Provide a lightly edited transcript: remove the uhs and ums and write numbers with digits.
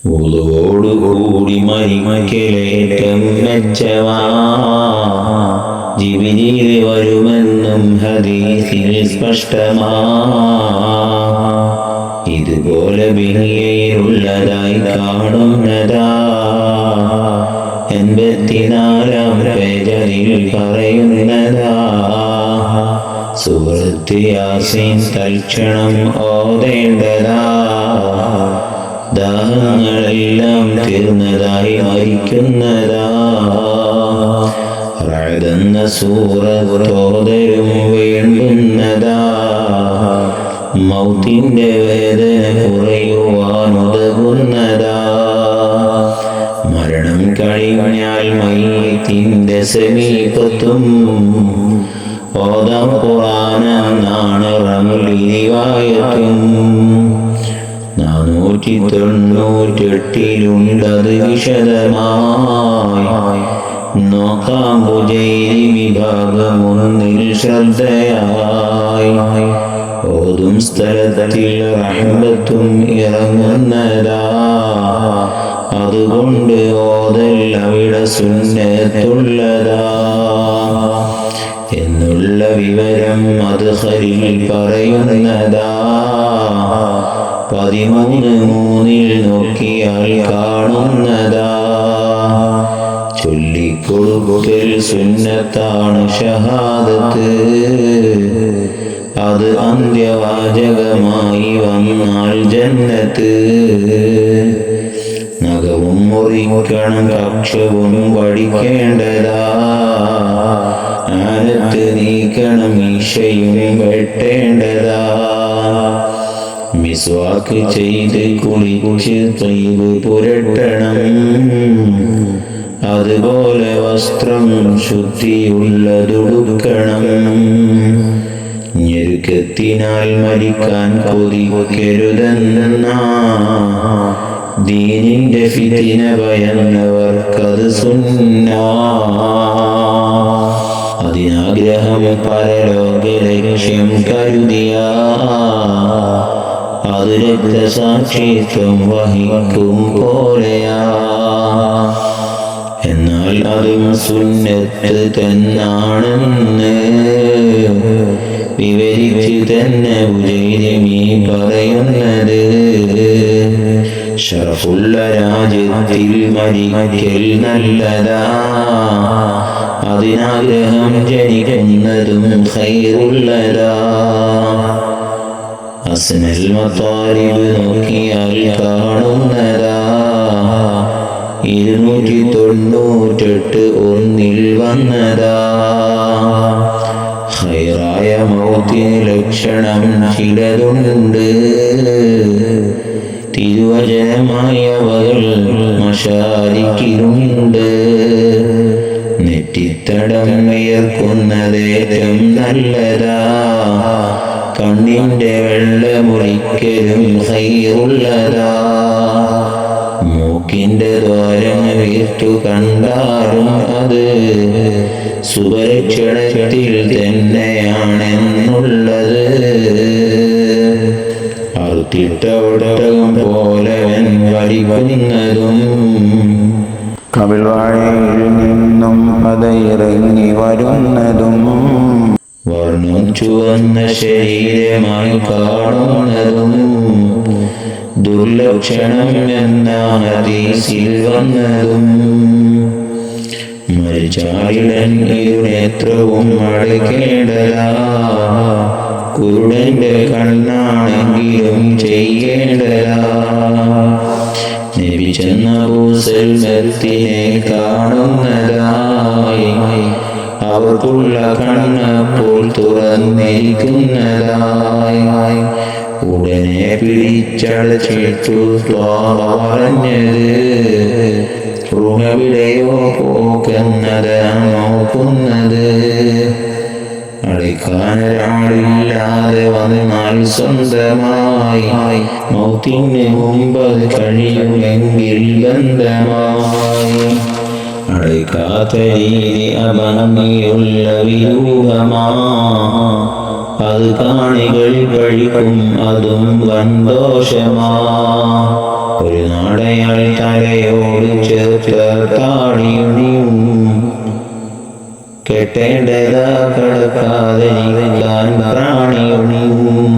ൂടി മരിക്കലേറ്റം മെച്ചമാ ജിബിരിയിൽ വരുമെന്നും ഹദീസിൽ സ്പഷ്ടമാ. ഇതുപോലെ ബിഹിയയിലുള്ളതായി കാണുന്നതാ 84-ാം പേജറിൽ പറയുന്നതാ. സൂറത്ത് യാസീൻ തൽക്ഷണം ഓതേണ്ടതാ. ദാഹങ്ങളെല്ലാം തീർന്നതായി മരിക്കുന്നതാ. റഅദെന്ന സൂറത്തോതലും വേണ്ടുന്നതാ. മൗത്തിന്റെ വേദന കുറയുവാനുതകുന്നതാ. മരണം കഴിഞ്ഞാൽ മയ്യിത്തിന്റെ സമീപത്തും ഓതാം ഖുർആനെന്നാണ് റംലി റിവായത്തും. 498-ലുണ്ടത് വിശദമായി. നോക്കാം ബുജൈരി വിഭാഗമൊന്നിൽ ശ്രദ്ധയായി. ഓതും സ്ഥലത്തിൽ റഹ്മത്തും ഇറങ്ങുന്നതാ. അതുകൊണ്ട് ഓതൽ അവിടെ സുന്നത്തുള്ളതാ എന്നുള്ള വിവരം മദ്ഖലിൽ പറയുന്നതാ. 13-3 നോക്കിയാൽ കാണുന്നതാ. ചൊല്ലിക്കൊടുക്കൽ സുന്നത്താണ് ഷഹാദത്ത്. അത് അന്ത്യവാചകമായി വന്നാൽ ജന്നത്ത്. നഖവും മുറിക്കണം, കക്ഷവും പഠിക്കേണ്ടതാ. ആനത്ത് നീക്കണം, ഈശയും വെട്ടേണ്ടതാ. മിസ്വാക്ക് ചെയ്ത് കുളിച്ച് ത്വയ്ബ് പുരട്ടണം. അതുപോലെ വസ്ത്രം ശുദ്ധിയുള്ളതുടുക്കണം. ഞെരുക്കത്തിനാൽ മരിക്കാൻ കൊതിക്കരുതെന്നാ. ദീനിന്റെ ഫിത്ന ഭയന്നവർക്കത് സുന്നാ. അതിനാഗ്രഹം പരലോക ലക്ഷ്യം കരുതിയാ. അത് രക്തസാക്ഷിത്വം വഹിക്കും പോലെയാ. എന്നാൽ അതും സുന്നത്ത് തന്നാണെന്ന് വിവരിച്ച് തന്നെ ഉജൈരിമി പറയുന്നത്. ശറഫുള്ള രാജ്യത്തിൽ മരിക്കൽ നല്ലതാ. അതിനാഗ്രഹം ജനിക്കുന്നതും ഖൈറുള്ളതാ. അസ്നൽ മത്താരിബ് നോക്കിയാൽ കാണുന്നതാ. 298 ഒന്നിൽ വന്നതാ. ഖൈറായ മൗത്തിന് ലക്ഷണം ചിലതുണ്ട്. തിരുവചനമായവകൾ മശാരിക്കിലുണ്ട്. നെറ്റിത്തടം വിയർക്കുന്നതേറ്റം നല്ലതാ. കണ്ണിന്റെ വെള്ളമൊഴിക്കലും ഖൈറുള്ളതാ. മൂക്കിന്റെ ദ്വാരം വീർത്തു കണ്ടാലും അത് സുപരിക്ഷണത്തിൽ തന്നെയാണെന്നുള്ളത്. അറുത്തിട്ട ഒട്ടകം പോലെ വലിക്കുന്നതും കവിൾവാഴയിൽ നിന്നും പതയിറങ്ങി വരുന്നതും വർണ്ണം ചുവന്ന ശരീരമായി കാണുന്നതും ദുർലക്ഷണം എന്നാണ് ഹദീസിൽ വന്നതും. മരിച്ചായിടൻ ഇരുനേത്രവും അടയ്ക്കേണ്ടതാ. കുരുടന്റെ കണ്ണാണെങ്കിലും ചെയ്യേണ്ടതാ. നബി ചെന്ന അബൂസൽമത്തിനെ കാണുന്നതായി. അവർക്കുള്ള കണ്ണപ്പോൾ തുറന്നിരിക്കുന്നതായി. ഉടനെ പിടിച്ചടച്ചിട്ടു പറഞ്ഞത് റുഹവിടെയോ പോക്കുന്നതാണ് നോക്കുന്നത്. അടയ്ക്കാനൊരാളില്ലാതെ വന്നാൽ സ്വന്തമായി മൗത്തിന് മുമ്പ് കഴിയുമെങ്കിൽ ബന്ധമായി. അടയ്ക്കാത്ത രീതി അഭംഗിയുള്ള വിരൂപമാ. അത് കാണികൾ കഴിക്കും, അതും വൻദോഷമാ. ഒരു നാടയാൾ തലയോട് ചേർത്ത താടിയുണിയും കെട്ടേണ്ടതാ കടക്കാതെ പ്രാണിയുണിയും